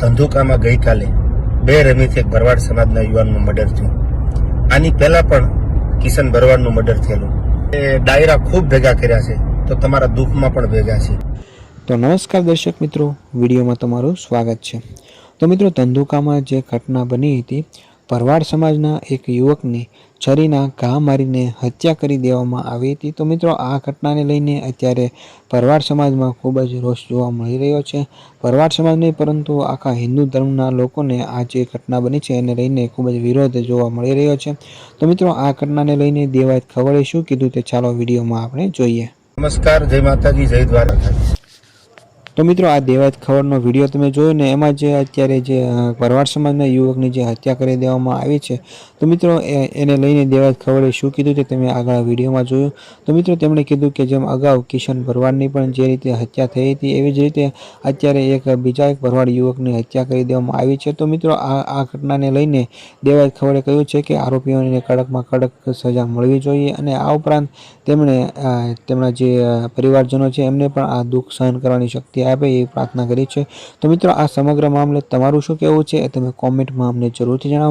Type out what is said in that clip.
ધંધુકામાં ગઈકાલે બે રમીથી એક ભરવાડ સમાજના યુવાનનું મર્ડર થયું. આની પહેલા પણ કિશન ભરવાડનું મર્ડર થયેલું. એ ડાયરા ખૂબ ભેગા કર્યા છે, તો તમારા દુઃખમાં પણ ભેગા છે. તો નમસ્કાર દર્શક મિત્રો, વિડીયોમાં તમારું સ્વાગત છે. તો મિત્રો, ધંધુકામાં જે ઘટના બની હતી, ભરવાડ સમાજના એક યુવકની છરીના ઘા મારીને હત્યા કરી દેવામાં આવી હતી. તો મિત્રો, આ ઘટનાને લઈને અત્યારે ભરવાડ સમાજમાં ખૂબ જ રોષ જોવા મળી રહ્યો છે. ભરવાડ સમાજ નહીં, પરંતુ આખા હિન્દુ ધર્મના લોકોને આ જે ઘટના બની છે એને લઈને ખૂબ જ વિરોધ જોવા મળી રહ્યો છે. તો મિત્રો, આ ઘટનાને લઈને દેવાયત ખવડે શું કીધું તે ચાલો વિડીયોમાં આપણે જોઈએ. નમસ્કાર, જય માતાજી, જય દ્વારકાધીશ. તો મિત્રો, આ દેવાયત ખબરનો વિડીયો તમે જોયો ને, એમાં જે અત્યારે જે ભરવાડ સમાજના યુવકની જે હત્યા કરી દેવામાં આવી છે, તો મિત્રો એને લઈને દેવાયત ખબરે શું કીધું તે તમે આગળ વિડીયોમાં જોયું. તો મિત્રો, તેમણે કીધું કે જેમ અગાઉ કિશન ભરવાડની પણ જે રીતે હત્યા થઈ હતી, એવી જ રીતે અત્યારે બીજા એક ભરવાડ યુવકની હત્યા કરી દેવામાં આવી છે. તો મિત્રો, આ ઘટનાને લઈને દેવાયત ખબરે કહ્યું છે કે આરોપીઓને કડકમાં કડક સજા મળવી જોઈએ, અને આ ઉપરાંત તેમણે તેમના જે પરિવારજનો છે એમને પણ આ દુઃખ સહન કરવાની શક્તિ આપે એ પ્રાર્થના કરી છે. તો મિત્રો, આ સમગ્ર મામલે તમારું શું કહેવું છે એ તમે કોમેન્ટમાં અમને જરૂરથી જણાવજો.